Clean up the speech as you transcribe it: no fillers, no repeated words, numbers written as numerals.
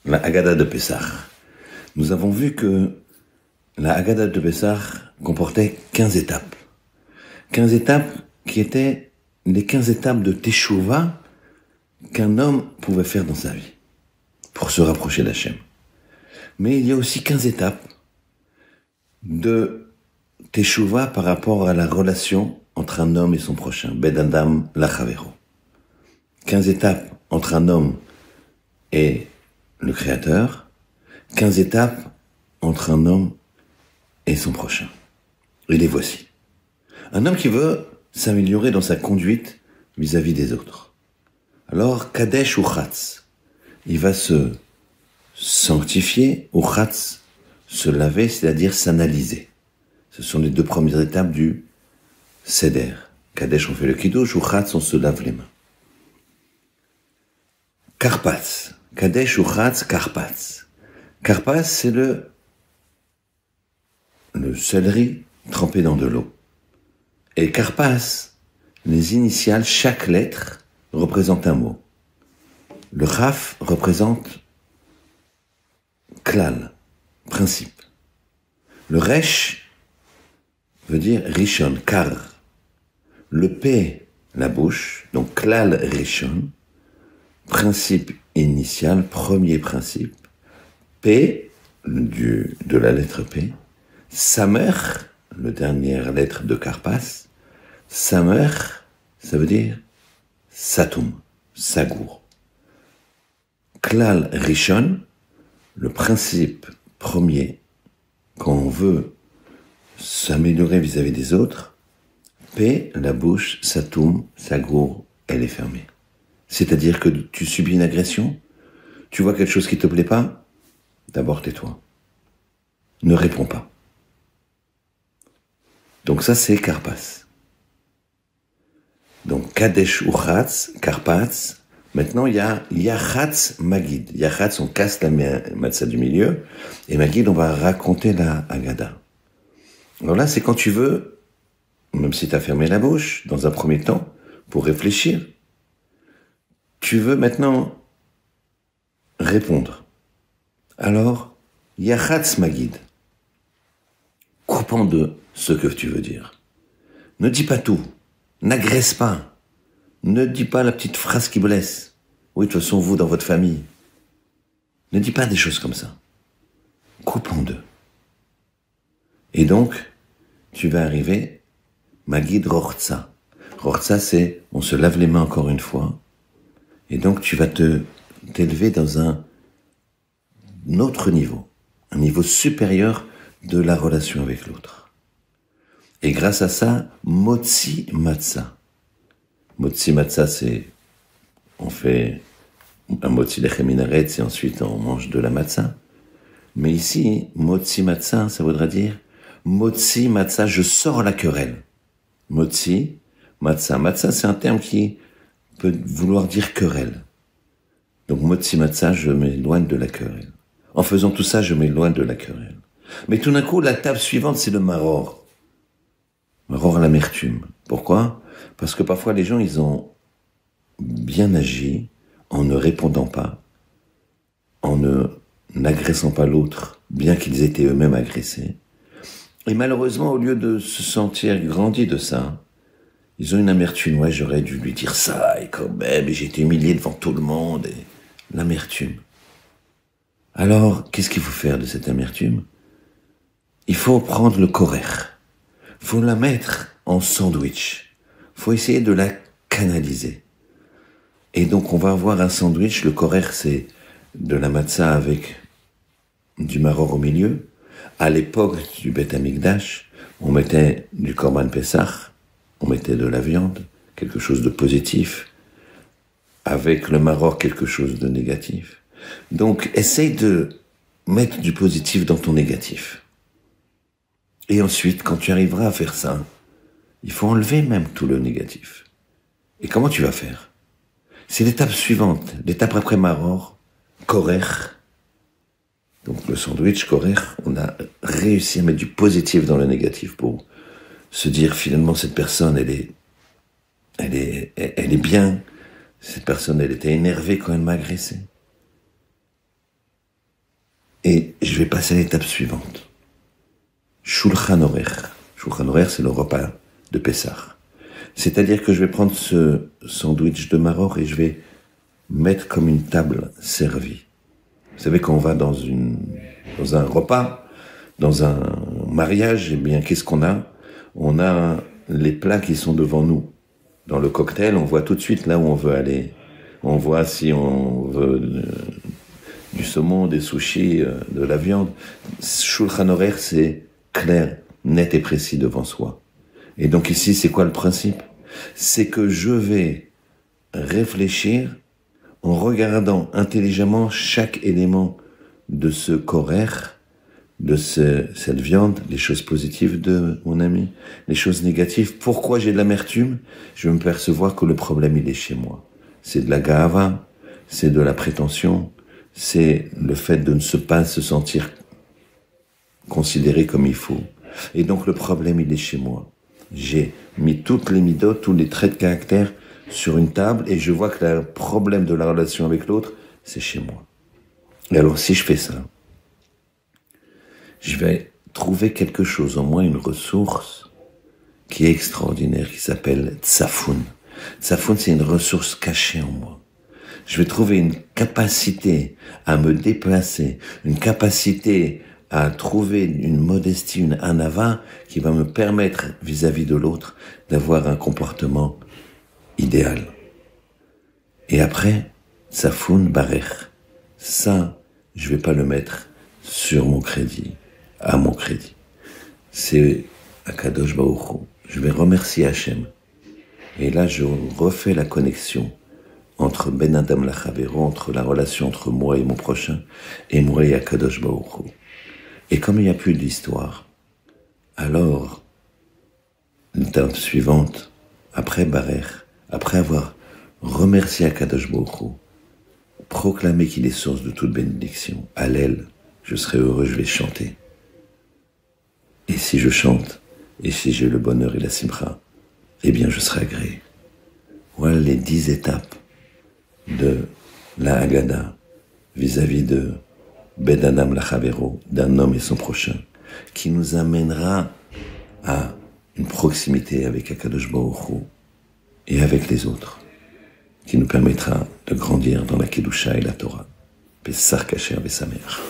la Haggadah de Pessah. Nous avons vu que la Haggadah de Pessah comportait 15 étapes. 15 étapes qui étaient les 15 étapes de Teshuvah qu'un homme pouvait faire dans sa vie pour se rapprocher d'Hachem. Mais il y a aussi 15 étapes de Teshuvah par rapport à la relation entre un homme et son prochain. Ben Adam Lachavero. 15 étapes entre un homme et le Créateur. 15 étapes entre un homme et son prochain. Et les voici. Un homme qui veut s'améliorer dans sa conduite vis-à-vis des autres. Alors, Kadesh ou Chatz, il va se sanctifier, ou Chatz, se laver, c'est-à-dire s'analyser. Ce sont les deux premières étapes du Seder. Kadesh, on fait le Kiddush, ou Chatz, on se lave les mains. Karpatz. Kadesh ou Chatz, Karpatz. Karpatz, c'est le céleri trempé dans de l'eau. Et Karpatz, les initiales, chaque lettre représente un mot. Le Raf représente Klal, principe. Le Resh veut dire Rishon, Kar. Le P, la bouche, donc Klal Rishon, principe initial, premier principe. P, de la lettre P. Samer, la dernière lettre de Karpas. Samer, ça veut dire Satum, Sagour. Klal Rishon, le principe premier, quand on veut s'améliorer vis-à-vis des autres. P, la bouche, Satum, Sagour, elle est fermée. C'est-à-dire que tu subis une agression, tu vois quelque chose qui te plaît pas, d'abord tais-toi. Ne réponds pas. Donc ça c'est Karpas. Donc Kadesh ou Chatz, Karpatz. Maintenant il y a Yachatz Magid. Yachatz, on casse la matzah du milieu, et Magid, on va raconter la Haggadah. Alors là c'est quand tu veux, même si tu as fermé la bouche, dans un premier temps, pour réfléchir, tu veux maintenant répondre. Alors, Yachatz Magid. Coupe en deux ce que tu veux dire. Ne dis pas tout. N'agresse pas. Ne dis pas la petite phrase qui blesse. Oui, de toute façon, vous, dans votre famille. Ne dis pas des choses comme ça. Coupe en deux. Et donc, tu vas arriver, Magid Rortza. Rortza, c'est, on se lave les mains encore une fois. Et donc, tu vas t'élever dans un autre niveau. Un niveau supérieur de la relation avec l'autre. Et grâce à ça, Motzi Matzah. Motzi Matzah, c'est, on fait un Motzi Lechem Minaretz et ensuite on mange de la Matzah. Mais ici, Motzi Matzah, ça voudrait dire, Motzi Matzah, je sors la querelle. Motzi Matzah. Matzah, c'est un terme qui peut vouloir dire querelle. Donc, Motzi Matzah, je m'éloigne de la querelle. En faisant tout ça, je m'éloigne de la querelle. Mais tout d'un coup, la table suivante, c'est le maror. Maror, l'amertume. Pourquoi? Parce que parfois, les gens, ils ont bien agi en ne répondant pas, en n'agressant pas l'autre, bien qu'ils étaient eux-mêmes agressés. Et malheureusement, au lieu de se sentir grandis de ça, ils ont une amertume. Ouais, j'aurais dû lui dire ça, et quand même, j'ai été humilié devant tout le monde, et l'amertume. Alors, qu'est-ce qu'il faut faire de cette amertume? Il faut prendre le korer. Il faut la mettre en sandwich. Il faut essayer de la canaliser. Et donc, on va avoir un sandwich. Le korer, c'est de la matzah avec du maror au milieu. À l'époque du Beth Amikdash, on mettait du korban Pessah, on mettait de la viande, quelque chose de positif. Avec le maror, quelque chose de négatif. Donc, essaye de mettre du positif dans ton négatif. Et ensuite, quand tu arriveras à faire ça, il faut enlever même tout le négatif. Et comment tu vas faire? C'est l'étape suivante, l'étape après maror, korer. Donc le sandwich korer, on a réussi à mettre du positif dans le négatif pour se dire finalement cette personne, elle est bien. Cette personne, elle était énervée quand elle m'a agressé. Et je vais passer à l'étape suivante. Shulchan Orech. Shulchan Orech, c'est le repas de Pessah. C'est-à-dire que je vais prendre ce sandwich de Maroc et je vais mettre comme une table servie. Vous savez, quand on va dans un repas, dans un mariage, eh bien, qu'est-ce qu'on a? On a les plats qui sont devant nous. Dans le cocktail, on voit tout de suite là où on veut aller. On voit si on veut du saumon, des sushis, de la viande. Shulchan Orech, c'est clair, net et précis devant soi. Et donc ici, c'est quoi le principe? C'est que je vais réfléchir en regardant intelligemment chaque élément de ce korech, de cette viande, les choses positives de mon ami, les choses négatives. Pourquoi j'ai de l'amertume? Je vais me percevoir que le problème, il est chez moi. C'est de la gahava, c'est de la prétention, c'est le fait de ne pas se sentir considéré comme il faut. Et donc le problème, il est chez moi. J'ai mis toutes les midotes, tous les traits de caractère sur une table et je vois que le problème de la relation avec l'autre, c'est chez moi. Et alors si je fais ça, je vais trouver quelque chose, en moi une ressource qui est extraordinaire, qui s'appelle Tsafoun. Tsafoun, c'est une ressource cachée en moi. Je vais trouver une capacité à me déplacer, une capacité à trouver une modestie, une anava qui va me permettre vis-à-vis de l'autre d'avoir un comportement idéal. Et après, Tsafoun Barech. Ça, je vais pas le mettre sur mon crédit, à mon crédit. C'est Akadosh Baruch Hu. Je vais remercier Hachem. Et là, je refais la connexion entre Ben Adam Lachavero, entre la relation entre moi et mon prochain, et moi et Akadosh Baruch Hu. Et comme il n'y a plus d'histoire, alors, l'étape suivante, après Barech, après avoir remercié Akadosh Baruch Hu, proclamé qu'il est source de toute bénédiction, Hallel, je serai heureux, je vais chanter. Et si je chante, et si j'ai le bonheur et la simcha, eh bien je serai agréé. Voilà les 10 étapes de la Haggadah vis-à-vis de Ben Adam Lachavero, d'un homme et son prochain, qui nous amènera à une proximité avec Akadosh Baruch Hu et avec les autres, qui nous permettra de grandir dans la Kedusha et la Torah. Pessah Kasher V'Sameach.